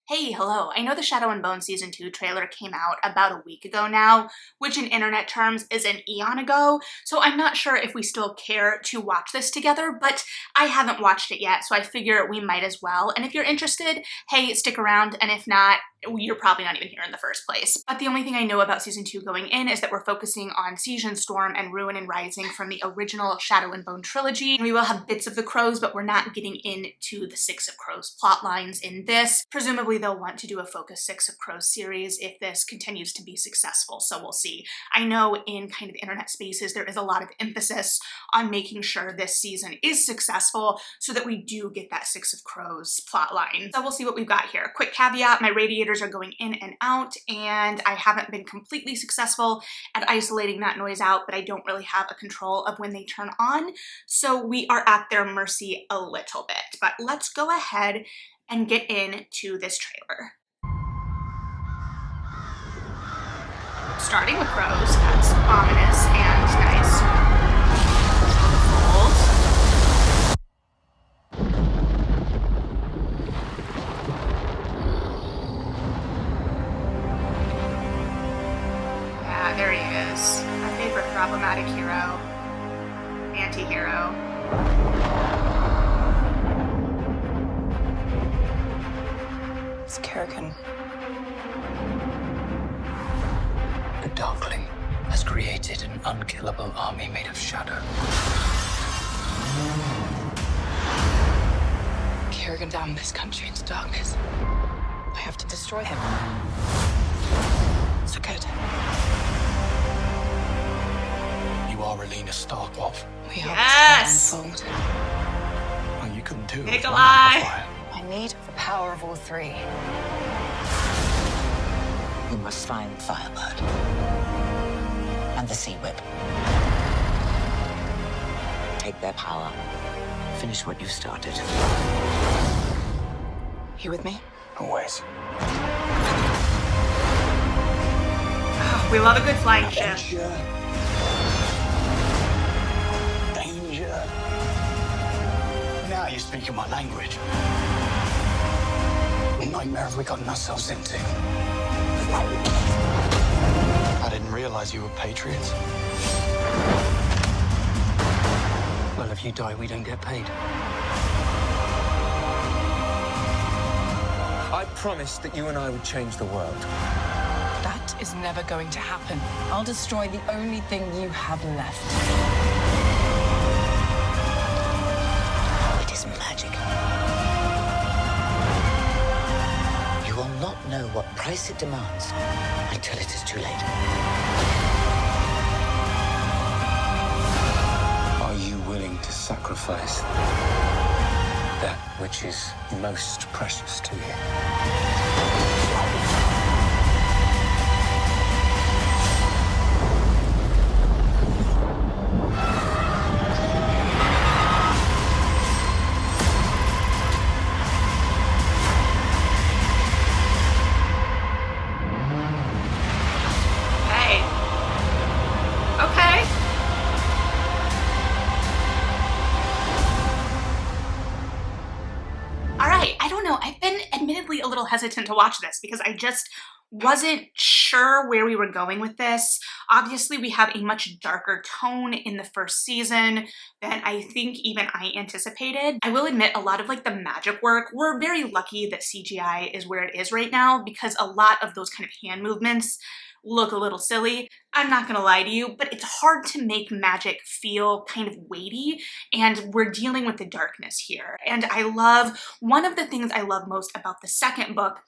Hey, hello. I know the Shadow and Bone Season 2 trailer came out about a week ago now, which in internet terms is an eon ago, so I'm not sure if we still care to watch this together, but I haven't watched it yet, so I figure we might as well. And if you're interested, hey, stick around, and if not, you're probably not even here in the first place. But the only thing I know about Season 2 going in is that we're focusing on Siege and Storm and Ruin and Rising from the original Shadow and Bone trilogy. We will have bits of the Crows, but we're not getting into the Six of Crows plot lines in this. Presumably they'll want to do a Focus Six of Crows series if this continues to be successful, so we'll see. I know in kind of internet spaces there is a lot of emphasis on making sure this season is successful so that we do get that Six of Crows plot line. So we'll see what we've got here. Quick caveat, my radiators are going in and out, and I haven't been completely successful at isolating that noise out, but I don't really have a control of when they turn on, so we are at their mercy a little bit. But let's go ahead and get into this trailer. Starting with crows, that's ominous and nice. Bold. Yeah, there he is. My favorite problematic hero. Anti-hero. It's Kerrigan. The Darkling has created an unkillable army made of shadow. Kerrigan damned this country into darkness. I have to destroy him. So good. You are Relena Starkov. We are Yes! unfold. Well, you couldn't do it. with Nikolai! one amplifier. I need the power of all three. You must find Firebird and the Sea Whip. Take their power. Finish what you started. You with me? Always. Oh, we love a good flying ship. Danger. Now you're speaking my language. What nightmare have we gotten ourselves into? I didn't realize you were patriots. Well, if you die, we don't get paid. I promised that you and I would change the world. That is never going to happen. I'll destroy the only thing you have left. It is magic. You will not know what price it demands until it is too late. Are you willing to sacrifice that which is most precious to you? Hey. Okay. All right, I don't know. I've been admittedly a little hesitant to watch this because I just wasn't sure where we were going with this. Obviously, we have a much darker tone in the first season than I think even I anticipated. I will admit a lot of like the magic work, we're very lucky that CGI is where it is right now because a lot of those kind of hand movements look a little silly. I'm not gonna lie to you, but it's hard to make magic feel kind of weighty, and we're dealing with the darkness here. And I love, one of the things I love most about the second book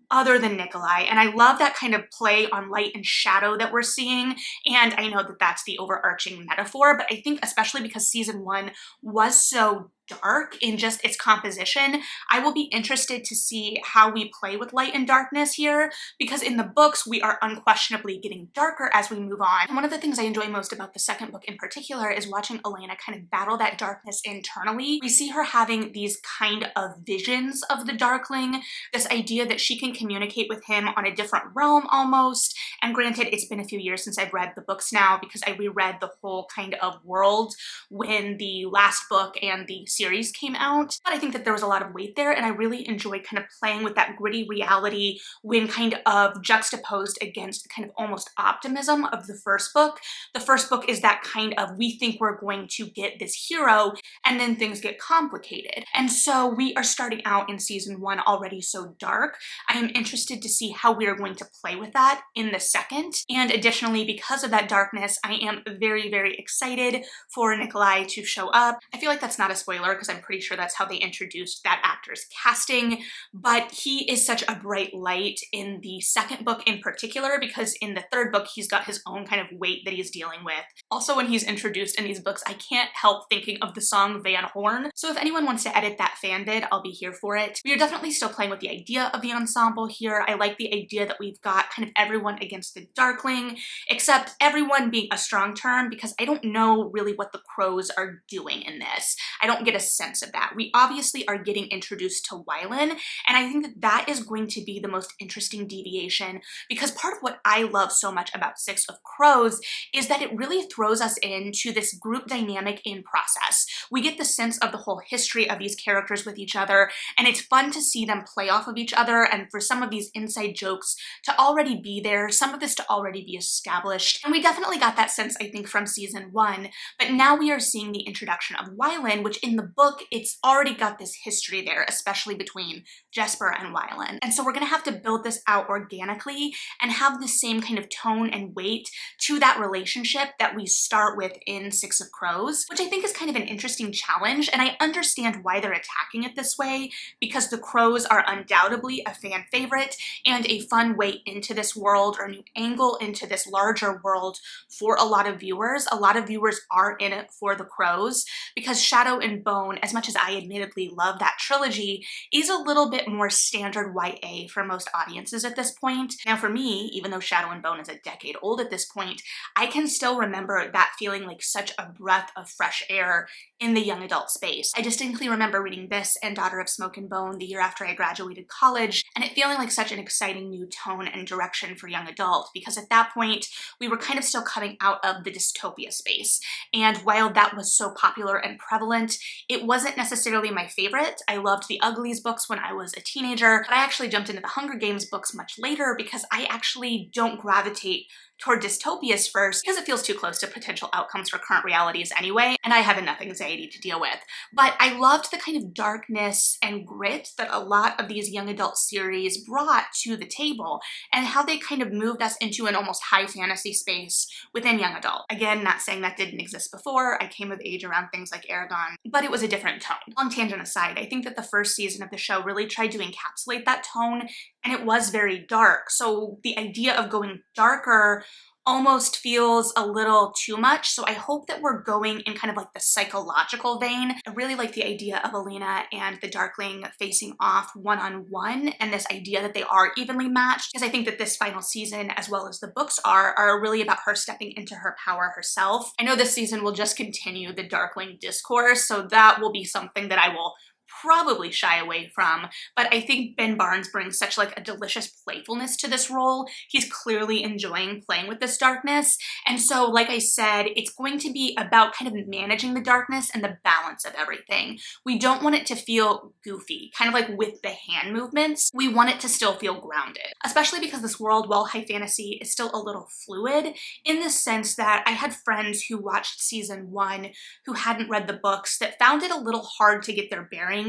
other than Nikolai, and I love that kind of play on light and shadow that we're seeing, and I know that that's the overarching metaphor, but I think especially because season 1 was so dark in just its composition, I will be interested to see how we play with light and darkness here, because in the books we are unquestionably getting darker as we move on. And one of the things I enjoy most about the second book in particular is watching Elena kind of battle that darkness internally. We see her having these kind of visions of the Darkling, this idea that she can communicate with him on a different realm almost, And granted, it's been a few years since I've read the books now because I reread the whole kind of world when the last book and the series came out. But I think that there was a lot of weight there, and I really enjoyed kind of playing with that gritty reality when kind of juxtaposed against the kind of almost optimism of the first book. The first book is that kind of, we think we're going to get this hero, and then things get complicated. And so we are starting out in season 1 already so dark. I am interested to see how we are going to play with that in the second. And additionally, because of that darkness, I am very, very excited for Nikolai to show up. I feel like that's not a spoiler because I'm pretty sure that's how they introduced that actor's casting, but he is such a bright light in the second book in particular, because in the third book, he's got his own kind of weight that he's dealing with. Also, when he's introduced in these books, I can't help thinking of the song Van Horn. So if anyone wants to edit that fan vid, I'll be here for it. We are definitely still playing with the idea of the ensemble here. I like the idea that we've got kind of everyone against the Darkling, except everyone being a strong term, because I don't know really what the crows are doing in this. I don't get a sense of that. We obviously are getting introduced to Wylan, and I think that that is going to be the most interesting deviation, because part of what I love so much about Six of Crows is that it really throws us into this group dynamic in process. We get the sense of the whole history of these characters with each other, and it's fun to see them play off of each other, and for some of these inside jokes to already be there, some of this to already be established. And we definitely got that sense, I think, from season 1, but now we are seeing the introduction of Wylan, which in the book, it's already got this history there, especially between Jesper and Wylan. And so we're gonna have to build this out organically and have the same kind of tone and weight to that relationship that we start with in Six of Crows, which I think is kind of an interesting challenge, and I understand why they're attacking it this way, because the crows are undoubtedly a fan favorite and a fun way into this world, or a new angle into this larger world for a lot of viewers. A lot of viewers are in it for the crows, because Shadow and Bone, as much as I admittedly love that trilogy, is a little bit more standard YA for most audiences at this point. Now for me, even though Shadow and Bone is a decade old at this point, I can still remember that feeling like such a breath of fresh air in the young adult space. I distinctly remember reading this and Daughter of Smoke and Bone the year after I graduated college, and it feeling like such an exciting new tone and direction for young adult, because at that point, we were kind of still coming out of the dystopia space. And while that was so popular and prevalent, it wasn't necessarily my favorite. I loved the Uglies books when I was a teenager, but I actually jumped into the Hunger Games books much later because I actually don't gravitate toward dystopias first because it feels too close to potential outcomes for current realities anyway, and I have enough anxiety to deal with. But I loved the kind of darkness and grit that a lot of these young adult series brought to the table, and how they kind of moved us into an almost high fantasy space within young adult. Again, not saying that didn't exist before. I came of age around things like Aragon, but it was a different tone. Long tangent aside, I think that the first season of the show really tried to encapsulate that tone, and it was very dark. So the idea of going darker almost feels a little too much. So I hope that we're going in kind of like the psychological vein. I really like the idea of Alina and the Darkling facing off one-on-one, and this idea that they are evenly matched, because I think that this final season, as well as the books are really about her stepping into her power herself. I know this season will just continue the Darkling discourse, so that will be something that I will probably shy away from, but I think Ben Barnes brings such like a delicious playfulness to this role. He's clearly enjoying playing with this darkness, and so like I said, it's going to be about kind of managing the darkness and the balance of everything. We don't want it to feel goofy, kind of like with the hand movements. We want it to still feel grounded, especially because this world, while high fantasy, is still a little fluid in the sense that I had friends who watched season 1 who hadn't read the books that found it a little hard to get their bearings,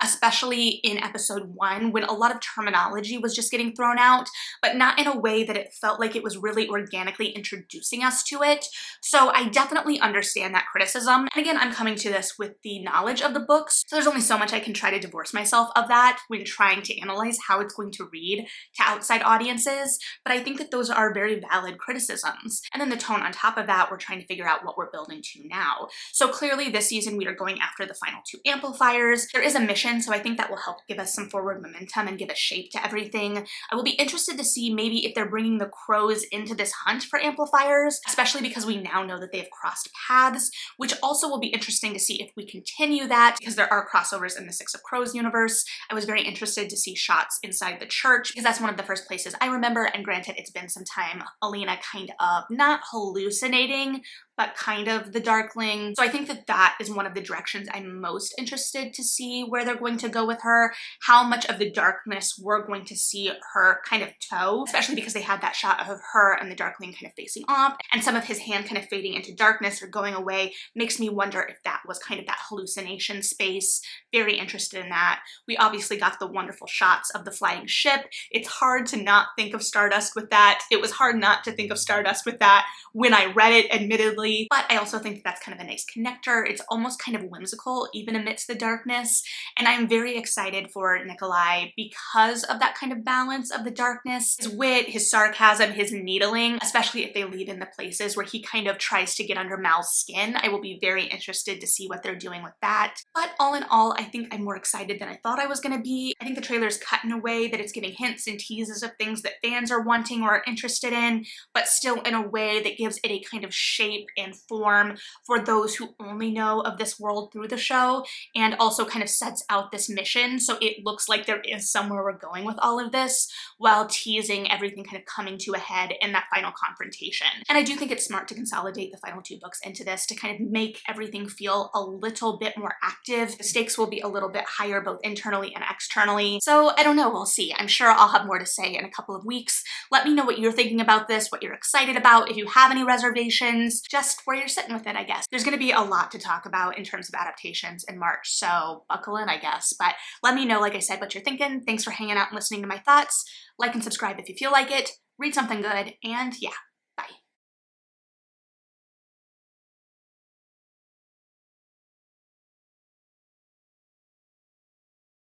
especially in episode 1 when a lot of terminology was just getting thrown out, but not in a way that it felt like it was really organically introducing us to it. So I definitely understand that criticism. And again, I'm coming to this with the knowledge of the books, so there's only so much I can try to divorce myself of that when trying to analyze how it's going to read to outside audiences, but I think that those are very valid criticisms. And then the tone on top of that, we're trying to figure out what we're building to now. So clearly this season we are going after the final 2 amplifiers. There is a mission, so I think that will help give us some forward momentum and give a shape to everything. I will be interested to see maybe if they're bringing the crows into this hunt for amplifiers, especially because we now know that they've crossed paths, which also will be interesting to see if we continue that, because there are crossovers in the Six of Crows universe. I was very interested to see shots inside the church, because that's one of the first places I remember, and granted, it's been some time, Alina kind of not hallucinating, but kind of the Darkling. So I think that that is one of the directions I'm most interested to see where they're going to go with her, how much of the darkness we're going to see her kind of toe, especially because they had that shot of her and the Darkling kind of facing off, and some of his hand kind of fading into darkness or going away makes me wonder if that was kind of that hallucination space. Very interested in that. We obviously got the wonderful shots of the flying ship. It's hard to not think of Stardust with that. It was hard not to think of Stardust with that when I read it, admittedly. But I also think that that's kind of a nice connector. It's almost kind of whimsical, even amidst the darkness. And I'm very excited for Nikolai because of that kind of balance of the darkness, his wit, his sarcasm, his needling, especially if they lead in the places where he kind of tries to get under Mal's skin. I will be very interested to see what they're doing with that. But all in all, I think I'm more excited than I thought I was going to be. I think the trailer's cut in a way that it's giving hints and teases of things that fans are wanting or are interested in, but still in a way that gives it a kind of shape and form for those who only know of this world through the show, and also kind of sets out this mission so it looks like there is somewhere we're going with all of this, while teasing everything kind of coming to a head in that final confrontation. And I do think it's smart to consolidate the final 2 books into this to kind of make everything feel a little bit more active. The stakes will be a little bit higher both internally and externally. So I don't know, we'll see. I'm sure I'll have more to say in a couple of weeks. Let me know what you're thinking about this, what you're excited about, if you have any reservations, just where you're sitting with it, I guess. There's gonna be a lot to talk about in terms of adaptations in March, so buckle in, I guess. But let me know, like I said, what you're thinking. Thanks for hanging out and listening to my thoughts. Like and subscribe if you feel like it. Read something good, and yeah,